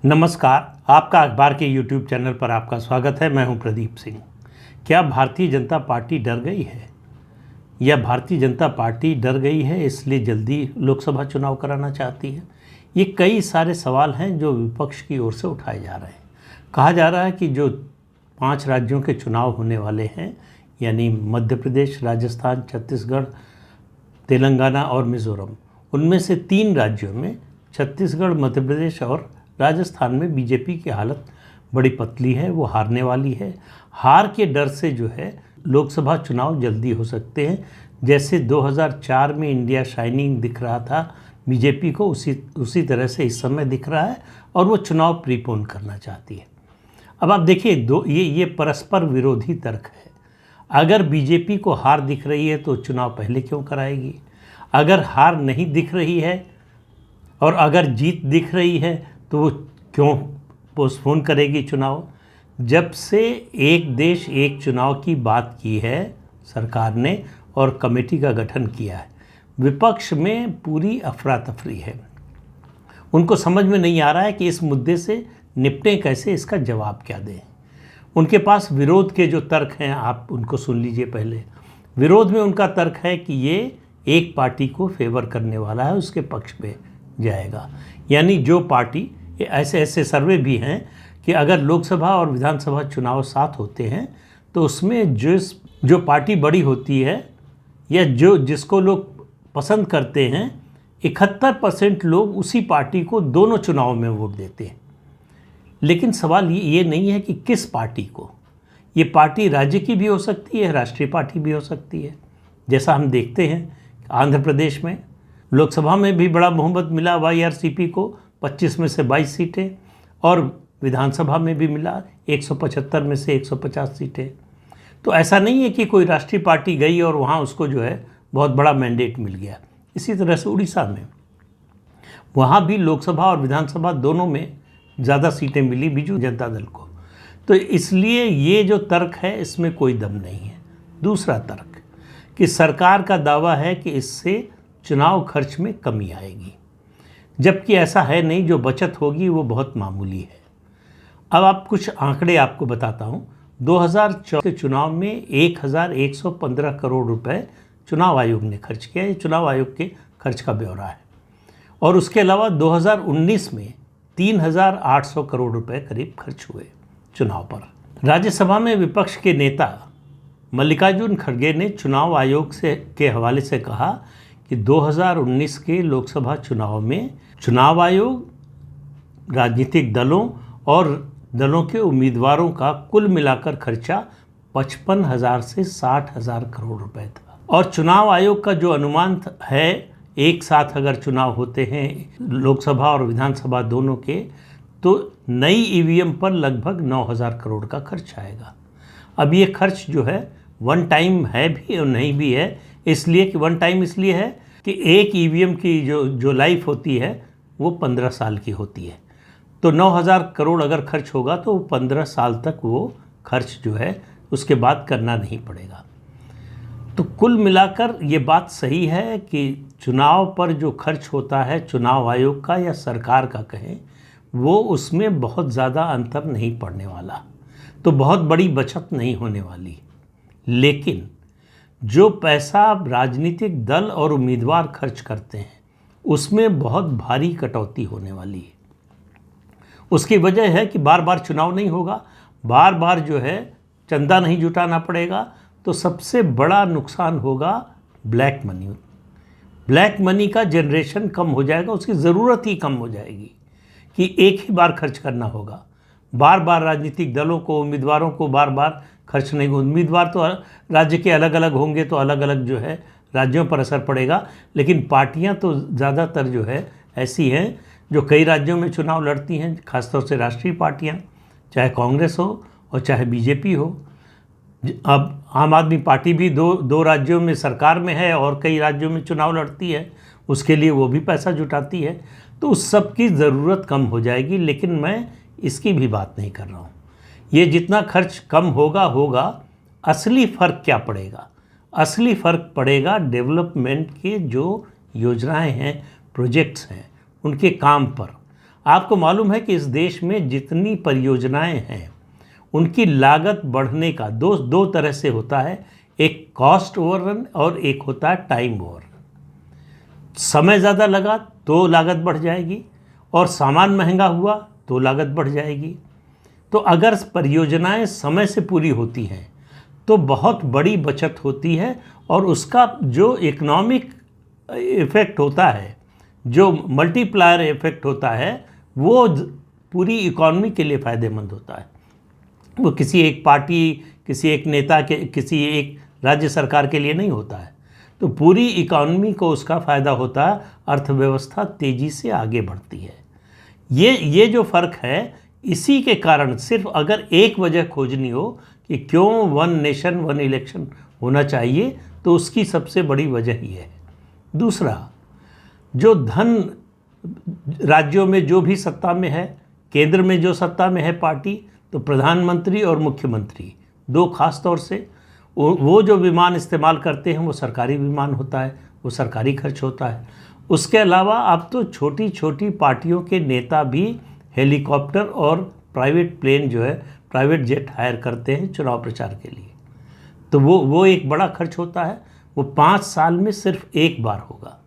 नमस्कार, आपका अखबार के YouTube चैनल पर आपका स्वागत है। मैं हूं प्रदीप सिंह। क्या भारतीय जनता पार्टी डर गई है या भारतीय जनता पार्टी डर गई है इसलिए जल्दी लोकसभा चुनाव कराना चाहती है? ये कई सारे सवाल हैं जो विपक्ष की ओर से उठाए जा रहे हैं। कहा जा रहा है कि जो 5 राज्यों के चुनाव होने वाले हैं, यानी मध्य प्रदेश, राजस्थान, छत्तीसगढ़, तेलंगाना और मिज़ोरम, उनमें से 3 राज्यों में छत्तीसगढ़, मध्य प्रदेश और राजस्थान में बीजेपी की हालत बड़ी पतली है, वो हारने वाली है। हार के डर से जो है लोकसभा चुनाव जल्दी हो सकते हैं। जैसे 2004 में इंडिया शाइनिंग दिख रहा था बीजेपी को, उसी तरह से इस समय दिख रहा है और वो चुनाव प्रीपोन करना चाहती है। अब आप देखिए, ये परस्पर विरोधी तर्क है। अगर बीजेपी को हार दिख रही है तो चुनाव पहले क्यों कराएगी? अगर हार नहीं दिख रही है और अगर जीत दिख रही है तो वो क्यों पोस्टपोन करेगी चुनाव? जब से एक देश एक चुनाव की बात की है सरकार ने और कमेटी का गठन किया है, विपक्ष में पूरी अफरा तफरी है। उनको समझ में नहीं आ रहा है कि इस मुद्दे से निपटें कैसे, इसका जवाब क्या दें। उनके पास विरोध के जो तर्क हैं, आप उनको सुन लीजिए। पहले विरोध में उनका तर्क है कि ये एक पार्टी को फेवर करने वाला है, उसके पक्ष में जाएगा। यानी जो पार्टी, ऐसे सर्वे भी हैं कि अगर लोकसभा और विधानसभा चुनाव साथ होते हैं तो उसमें जो पार्टी बड़ी होती है या जिसको लोग पसंद करते हैं, 71% लोग उसी पार्टी को दोनों चुनाव में वोट देते हैं। लेकिन सवाल ये नहीं है कि किस पार्टी को। ये पार्टी राज्य की भी हो सकती है, राष्ट्रीय पार्टी भी हो सकती है। जैसा हम देखते हैं आंध्र प्रदेश में लोकसभा में भी बड़ा बहुमत मिला वाईआरसीपी को, 25 में से 22 सीटें, और विधानसभा में भी मिला 175 में से 150 सीटें। तो ऐसा नहीं है कि कोई राष्ट्रीय पार्टी गई और वहाँ उसको जो है बहुत बड़ा मैंडेट मिल गया। इसी तरह से उड़ीसा में, वहाँ भी लोकसभा और विधानसभा दोनों में ज़्यादा सीटें मिली बीजू जनता दल को। तो इसलिए ये जो तर्क है इसमें कोई दम नहीं है। दूसरा तर्क कि सरकार का दावा है कि इससे चुनाव खर्च में कमी आएगी, जबकि ऐसा है नहीं। जो बचत होगी वो बहुत मामूली है। अब आप कुछ आंकड़े आपको बताता हूँ। 2014 के चुनाव में 1115 करोड़ रुपए चुनाव आयोग ने खर्च किया। ये चुनाव आयोग के खर्च का ब्यौरा है। और उसके अलावा 2019 में 3800 करोड़ रुपए करीब खर्च हुए चुनाव पर। राज्यसभा में विपक्ष के नेता मल्लिकार्जुन खड़गे ने चुनाव आयोग के हवाले से कहा कि 2019 के लोकसभा चुनाव में चुनाव आयोग, राजनीतिक दलों और दलों के उम्मीदवारों का कुल मिलाकर खर्चा 55,000 से 60,000 करोड़ रुपए था। और चुनाव आयोग का जो अनुमान है, एक साथ अगर चुनाव होते हैं लोकसभा और विधानसभा दोनों के, तो नई ईवीएम पर लगभग 9,000 करोड़ का खर्च आएगा। अब ये खर्च जो है वन टाइम है भी और नहीं भी है। इसलिए कि वन टाइम इसलिए है कि एक ईवीएम की जो लाइफ होती है वो 15 साल की होती है। तो 9,000 करोड़ अगर खर्च होगा तो 15 साल तक वो खर्च जो है उसके बाद करना नहीं पड़ेगा। तो कुल मिलाकर ये बात सही है कि चुनाव पर जो खर्च होता है चुनाव आयोग का या सरकार का कहें, वो उसमें बहुत ज़्यादा अंतर नहीं पड़ने वाला, तो बहुत बड़ी बचत नहीं होने वाली। लेकिन जो पैसा राजनीतिक दल और उम्मीदवार खर्च करते हैं उसमें बहुत भारी कटौती होने वाली है। उसकी वजह है कि बार बार चुनाव नहीं होगा, बार बार जो है चंदा नहीं जुटाना पड़ेगा। तो सबसे बड़ा नुकसान होगा ब्लैक मनी। ब्लैक मनी का जनरेशन कम हो जाएगा, उसकी ज़रूरत ही कम हो जाएगी कि एक ही बार खर्च करना होगा। बार बार राजनीतिक दलों को, उम्मीदवारों को बार बार खर्च नहीं। उम्मीदवार तो राज्य के अलग अलग होंगे तो अलग अलग जो है राज्यों पर असर पड़ेगा, लेकिन पार्टियां तो ज़्यादातर जो है ऐसी हैं जो कई राज्यों में चुनाव लड़ती हैं, खासतौर से राष्ट्रीय पार्टियां, चाहे कांग्रेस हो और चाहे बीजेपी हो। अब आम आदमी पार्टी भी दो राज्यों में सरकार में है और कई राज्यों में चुनाव लड़ती है, उसके लिए वो भी पैसा जुटाती है। तो उस सब की ज़रूरत कम हो जाएगी। लेकिन मैं इसकी भी बात नहीं कर रहा हूँ। ये जितना खर्च कम होगा, असली फ़र्क क्या पड़ेगा? असली फ़र्क पड़ेगा डेवलपमेंट के जो योजनाएं हैं, प्रोजेक्ट्स हैं, उनके काम पर। आपको मालूम है कि इस देश में जितनी परियोजनाएं हैं उनकी लागत बढ़ने का दो तरह से होता है, एक कॉस्ट ओवररन और एक होता है टाइम ओवररन। समय ज़्यादा लगा तो लागत बढ़ जाएगी और सामान महंगा हुआ तो लागत बढ़ जाएगी। तो अगर परियोजनाएं समय से पूरी होती हैं तो बहुत बड़ी बचत होती है और उसका जो इकोनॉमिक इफ़ेक्ट होता है, जो मल्टीप्लायर इफ़ेक्ट होता है, वो पूरी इकॉनमी के लिए फ़ायदेमंद होता है। वो किसी एक पार्टी, किसी एक नेता के, किसी एक राज्य सरकार के लिए नहीं होता है। तो पूरी इकॉनमी को उसका फ़ायदा होता है, अर्थव्यवस्था तेज़ी से आगे बढ़ती है। ये जो फ़र्क है, इसी के कारण सिर्फ अगर एक वजह खोजनी हो कि क्यों वन नेशन वन इलेक्शन होना चाहिए, तो उसकी सबसे बड़ी वजह ये है। दूसरा, जो धन राज्यों में जो भी सत्ता में है, केंद्र में जो सत्ता में है पार्टी, तो प्रधानमंत्री और मुख्यमंत्री दो खास तौर से वो जो विमान इस्तेमाल करते हैं वो सरकारी विमान होता है, वो सरकारी खर्च होता है। उसके अलावा अब तो छोटी छोटी पार्टियों के नेता भी हेलीकॉप्टर और प्राइवेट प्लेन जो है, प्राइवेट जेट हायर करते हैं चुनाव प्रचार के लिए। तो वो एक बड़ा खर्च होता है। वो 5 साल में सिर्फ एक बार होगा।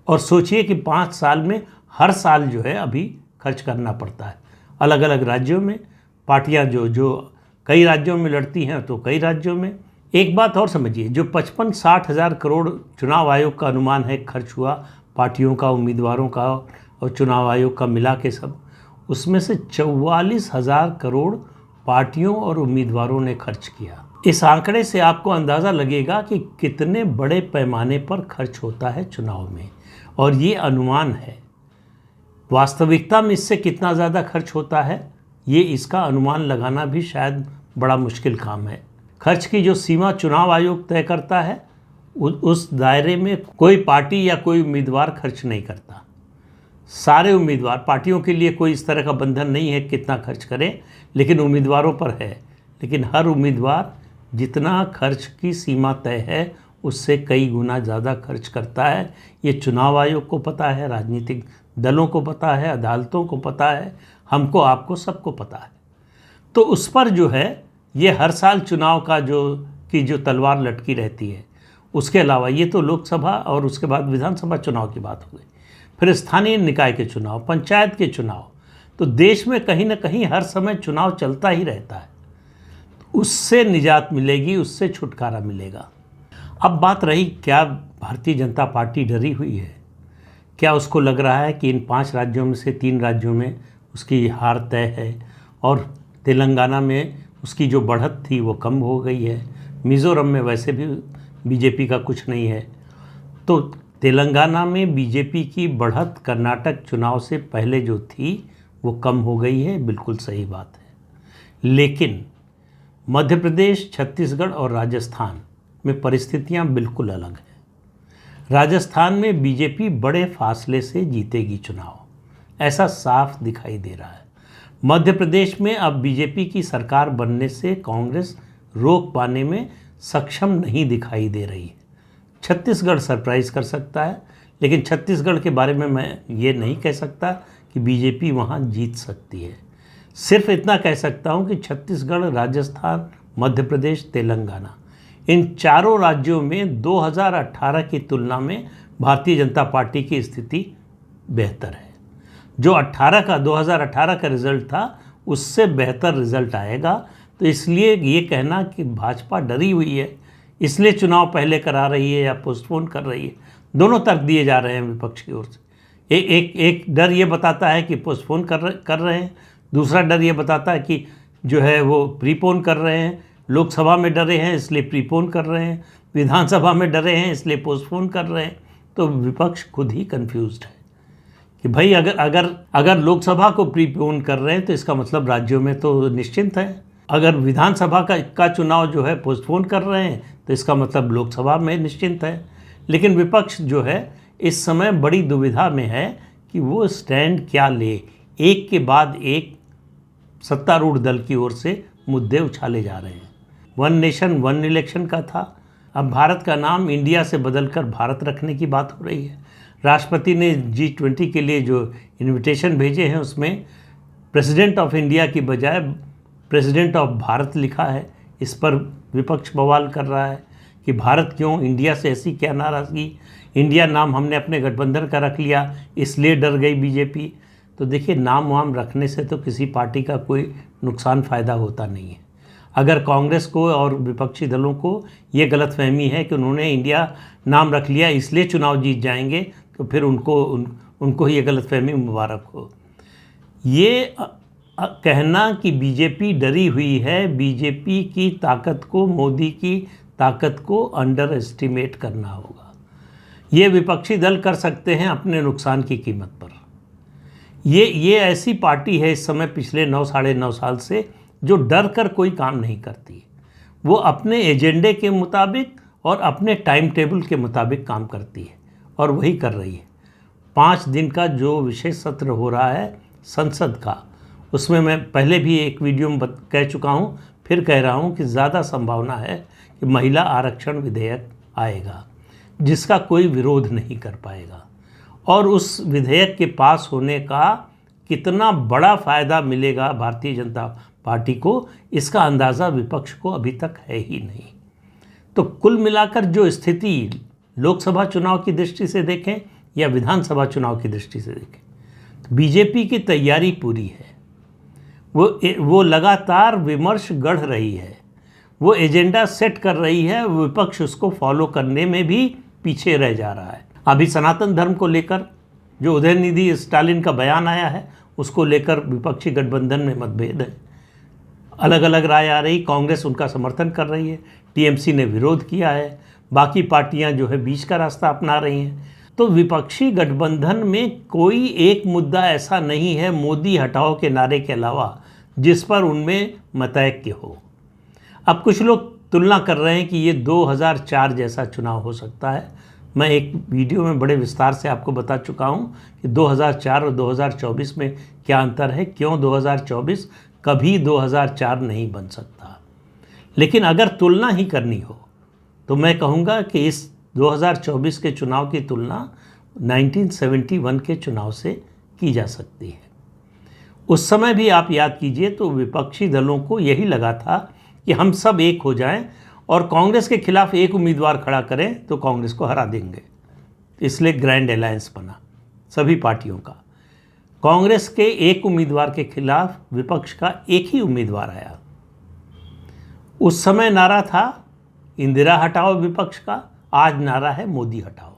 और सोचिए कि 5 साल में हर साल जो है अभी खर्च करना पड़ता है। अलग अलग राज्यों में पार्टियां जो कई राज्यों में लड़ती हैं तो कई राज्यों में। एक बात और समझिए, जो 55-60 हज़ार करोड़ चुनाव आयोग का अनुमान है खर्च हुआ पार्टियों का, उम्मीदवारों का और चुनाव आयोग का मिला के सब, उसमें से 44,000 करोड़ पार्टियों और उम्मीदवारों ने खर्च किया। इस आंकड़े से आपको अंदाज़ा लगेगा कि कितने बड़े पैमाने पर खर्च होता है चुनाव में। और ये अनुमान है, वास्तविकता में इससे कितना ज़्यादा खर्च होता है ये इसका अनुमान लगाना भी शायद बड़ा मुश्किल काम है। खर्च की जो सीमा चुनाव आयोग तय करता है उस दायरे में कोई पार्टी या कोई उम्मीदवार खर्च नहीं करता। सारे उम्मीदवार, पार्टियों के लिए कोई इस तरह का बंधन नहीं है कितना खर्च करें, लेकिन उम्मीदवारों पर है। लेकिन हर उम्मीदवार जितना खर्च की सीमा तय है उससे कई गुना ज़्यादा खर्च करता है। ये चुनाव आयोग को पता है, राजनीतिक दलों को पता है, अदालतों को पता है, हमको, आपको, सबको पता है। तो उस पर जो है ये हर साल चुनाव का जो तलवार लटकी रहती है। उसके अलावा ये तो लोकसभा और उसके बाद विधानसभा चुनाव की बात हो गई। फिर स्थानीय निकाय के चुनाव, पंचायत के चुनाव, तो देश में कहीं ना कहीं हर समय चुनाव चलता ही रहता है। उससे निजात मिलेगी, उससे छुटकारा मिलेगा। अब बात रही, क्या भारतीय जनता पार्टी डरी हुई है? क्या उसको लग रहा है कि इन 5 राज्यों में से 3 राज्यों में उसकी हार तय है और तेलंगाना में उसकी जो बढ़त थी वो कम हो गई है, मिज़ोरम में वैसे भी बीजेपी का कुछ नहीं है, तो तेलंगाना में बीजेपी की बढ़त कर्नाटक चुनाव से पहले जो थी वो कम हो गई है, बिल्कुल सही बात है। लेकिन मध्य प्रदेश, छत्तीसगढ़ और राजस्थान में परिस्थितियां बिल्कुल अलग हैं। राजस्थान में बीजेपी बड़े फासले से जीतेगी चुनाव, ऐसा साफ दिखाई दे रहा है। मध्य प्रदेश में अब बीजेपी की सरकार बनने से कांग्रेस रोक पाने में सक्षम नहीं दिखाई दे रही है। छत्तीसगढ़ सरप्राइज कर सकता है, लेकिन छत्तीसगढ़ के बारे में मैं ये नहीं कह सकता कि बीजेपी वहाँ जीत सकती है। सिर्फ इतना कह सकता हूँ कि छत्तीसगढ़, राजस्थान, मध्य प्रदेश, तेलंगाना, इन चारों राज्यों में 2018 की तुलना में भारतीय जनता पार्टी की स्थिति बेहतर है। जो 2018 का रिज़ल्ट था उससे बेहतर रिज़ल्ट आएगा। तो इसलिए ये कहना कि भाजपा डरी हुई है इसलिए चुनाव पहले करा रही है या पोस्टपोन कर रही है, दोनों तर्क दिए जा रहे हैं विपक्ष की ओर से। एक डर ये बताता है कि पोस्टपोन कर रहे हैं, दूसरा डर ये बताता है कि जो है वो प्रीपोन कर रहे हैं। लोकसभा में डरे हैं इसलिए प्रीपोन कर रहे हैं, विधानसभा में डरे हैं इसलिए पोस्टपोन कर रहे हैं। तो विपक्ष खुद ही कंफ्यूज्ड है कि भाई अगर लोकसभा को प्रीपोन कर रहे हैं तो इसका मतलब राज्यों में तो निश्चिंत है, अगर विधानसभा का चुनाव जो है पोस्टपोन कर रहे हैं तो इसका मतलब लोकसभा में निश्चिंत है। लेकिन विपक्ष जो है इस समय बड़ी दुविधा में है कि वो स्टैंड क्या ले। एक के बाद एक सत्तारूढ़ दल की ओर से मुद्दे उछाले जा रहे हैं। वन नेशन वन इलेक्शन का था, अब भारत का नाम इंडिया से बदलकर भारत रखने की बात हो रही है। राष्ट्रपति ने G20 के लिए जो इनविटेशन भेजे हैं उसमें प्रेसिडेंट ऑफ इंडिया की बजाय प्रेसिडेंट ऑफ भारत लिखा है। इस पर विपक्ष बवाल कर रहा है कि भारत क्यों, इंडिया से ऐसी क्या नाराज़गी, इंडिया नाम हमने अपने गठबंधन का रख लिया इसलिए डर गई बीजेपी। तो देखिए, नाम वाम रखने से तो किसी पार्टी का कोई नुकसान फ़ायदा होता नहीं है। अगर कांग्रेस को और विपक्षी दलों को ये गलतफहमी है कि उन्होंने इंडिया नाम रख लिया इसलिए चुनाव जीत जाएंगे, तो फिर उनको ये गलतफहमी मुबारक हो। ये कहना कि बीजेपी डरी हुई है, बीजेपी की ताकत को, मोदी की ताकत को अंडर एस्टिमेट करना होगा। ये विपक्षी दल कर सकते हैं अपने नुकसान की कीमत पर। ये ऐसी पार्टी है इस समय पिछले 9 साढ़े 9 साल से जो डर कर कोई काम नहीं करती। वो अपने एजेंडे के मुताबिक और अपने टाइम टेबल के मुताबिक काम करती है और वही कर रही है। 5 दिन का जो विशेष सत्र हो रहा है संसद का, उसमें मैं पहले भी एक वीडियो में कह चुका हूँ, फिर कह रहा हूँ कि ज़्यादा संभावना है कि महिला आरक्षण विधेयक आएगा जिसका कोई विरोध नहीं कर पाएगा। और उस विधेयक के पास होने का कितना बड़ा फ़ायदा मिलेगा भारतीय जनता पार्टी को, इसका अंदाज़ा विपक्ष को अभी तक है ही नहीं। तो कुल मिलाकर जो स्थिति लोकसभा चुनाव की दृष्टि से देखें या विधानसभा चुनाव की दृष्टि से देखें, तो बीजेपी की तैयारी पूरी है। वो लगातार विमर्श गढ़ रही है, वो एजेंडा सेट कर रही है, विपक्ष उसको फॉलो करने में भी पीछे रह जा रहा है। अभी सनातन धर्म को लेकर जो उदयनिधि स्टालिन का बयान आया है, उसको लेकर विपक्षी गठबंधन में मतभेद है, अलग अलग राय आ रही। कांग्रेस उनका समर्थन कर रही है, टीएमसी ने विरोध किया है, बाकी पार्टियां जो है बीच का रास्ता अपना रही हैं। तो विपक्षी गठबंधन में कोई एक मुद्दा ऐसा नहीं है मोदी हटाओ के नारे के अलावा जिस पर उनमें मतैक्य हो। अब कुछ लोग तुलना कर रहे हैं कि ये 2004 जैसा चुनाव हो सकता है। मैं एक वीडियो में बड़े विस्तार से आपको बता चुका हूँ कि 2004 और 2024 में क्या अंतर है, क्यों 2024 कभी 2004 नहीं बन सकता। लेकिन अगर तुलना ही करनी हो तो मैं कहूँगा कि इस 2024 के चुनाव की तुलना 1971 के चुनाव से की जा सकती है। उस समय भी आप याद कीजिए तो विपक्षी दलों को यही लगा था कि हम सब एक हो जाएं और कांग्रेस के खिलाफ एक उम्मीदवार खड़ा करें तो कांग्रेस को हरा देंगे। इसलिए ग्रैंड अलायंस बना सभी पार्टियों का। कांग्रेस के एक उम्मीदवार के खिलाफ विपक्ष का एक ही उम्मीदवार आया। उस समय नारा था इंदिरा हटाओ विपक्ष का, आज नारा है मोदी हटाओ।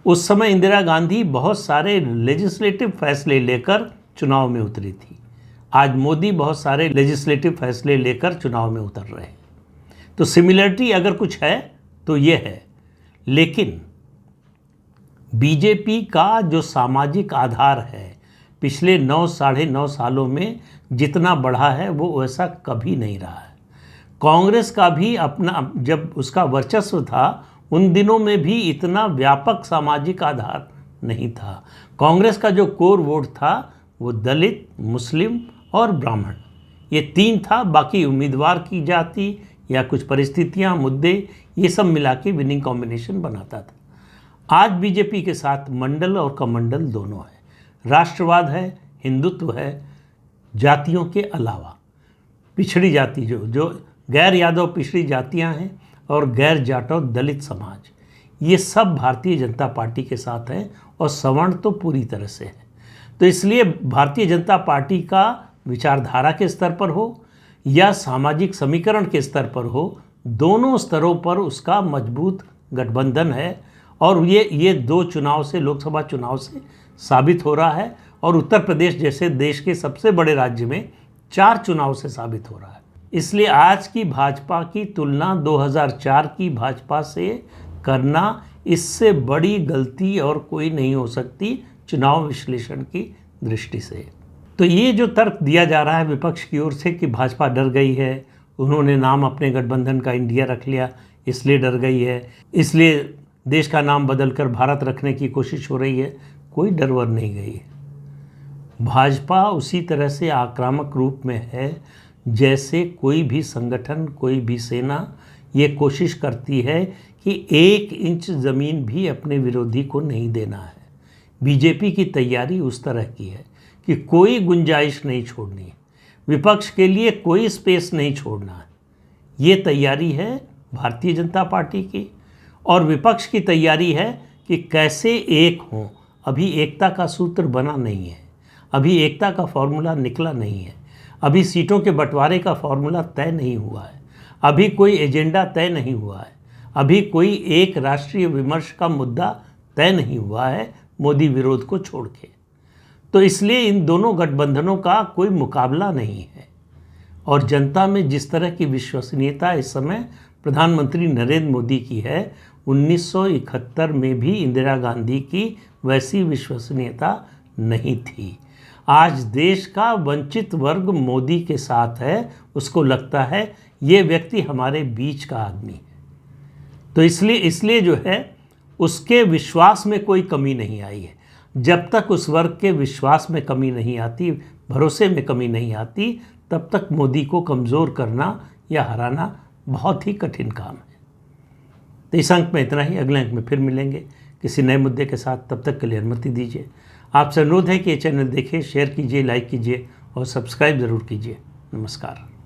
उस समय इंदिरा गांधी बहुत सारे लेजिस्लेटिव फैसले लेकर चुनाव में उतरी थी, आज मोदी बहुत सारे लेजिस्लेटिव फैसले लेकर चुनाव में उतर रहे हैं। तो सिमिलरिटी अगर कुछ है तो ये है। लेकिन बीजेपी का जो सामाजिक आधार है पिछले 9 साढ़े 9 सालों में जितना बढ़ा है वो वैसा कभी नहीं रहा है। कांग्रेस का भी अपना, जब उसका वर्चस्व था उन दिनों में भी इतना व्यापक सामाजिक आधार नहीं था। कांग्रेस का जो कोर वोट था वो दलित, मुस्लिम और ब्राह्मण, ये 3 था। बाकी उम्मीदवार की जाति या कुछ परिस्थितियां, मुद्दे, ये सब मिला के विनिंग कॉम्बिनेशन बनाता था। आज बीजेपी के साथ मंडल और कमंडल दोनों है, राष्ट्रवाद है, हिंदुत्व है, जातियों के अलावा पिछड़ी जाति जो गैर यादव पिछड़ी जातियां हैं और गैर जाटव दलित समाज, ये सब भारतीय जनता पार्टी के साथ हैं और सवर्ण तो पूरी तरह से है। तो इसलिए भारतीय जनता पार्टी का विचारधारा के स्तर पर हो या सामाजिक समीकरण के स्तर पर हो, दोनों स्तरों पर उसका मजबूत गठबंधन है। और ये 2 चुनाव से, लोकसभा चुनाव से साबित हो रहा है और उत्तर प्रदेश जैसे देश के सबसे बड़े राज्य में 4 चुनाव से साबित हो रहा है। इसलिए आज की भाजपा की तुलना 2004 की भाजपा से करना, इससे बड़ी गलती और कोई नहीं हो सकती चुनाव विश्लेषण की दृष्टि से। तो ये जो तर्क दिया जा रहा है विपक्ष की ओर से कि भाजपा डर गई है, उन्होंने नाम अपने गठबंधन का इंडिया रख लिया इसलिए डर गई है, इसलिए देश का नाम बदलकर भारत रखने की कोशिश हो रही है, कोई डर वर नहीं गई है। भाजपा उसी तरह से आक्रामक रूप में है जैसे कोई भी संगठन, कोई भी सेना ये कोशिश करती है कि 1 इंच ज़मीन भी अपने विरोधी को नहीं देना है। बीजेपी की तैयारी उस तरह की है कि कोई गुंजाइश नहीं छोड़नी है, विपक्ष के लिए कोई स्पेस नहीं छोड़ना है। ये तैयारी है भारतीय जनता पार्टी की। और विपक्ष की तैयारी है कि कैसे एक हों। अभी एकता का सूत्र बना नहीं है, अभी एकता का फॉर्मूला निकला नहीं है, अभी सीटों के बंटवारे का फॉर्मूला तय नहीं हुआ है, अभी कोई एजेंडा तय नहीं हुआ है, अभी कोई एक राष्ट्रीय विमर्श का मुद्दा तय नहीं हुआ है मोदी विरोध को छोड़ के। तो इसलिए इन दोनों गठबंधनों का कोई मुकाबला नहीं है। और जनता में जिस तरह की विश्वसनीयता इस समय प्रधानमंत्री नरेंद्र मोदी की है, 1971 में भी इंदिरा गांधी की वैसी विश्वसनीयता नहीं थी। आज देश का वंचित वर्ग मोदी के साथ है, उसको लगता है ये व्यक्ति हमारे बीच का आदमी है। तो इसलिए जो है उसके विश्वास में कोई कमी नहीं आई है। जब तक उस वर्ग के विश्वास में कमी नहीं आती, भरोसे में कमी नहीं आती, तब तक मोदी को कमज़ोर करना या हराना बहुत ही कठिन काम है। तो इस अंक में इतना ही। अगले अंक में फिर मिलेंगे किसी नए मुद्दे के साथ। तब तक के लिए अनुमति दीजिए। आपसे अनुरोध है कि ये चैनल देखिए, शेयर कीजिए, लाइक कीजिए और सब्सक्राइब ज़रूर कीजिए। नमस्कार।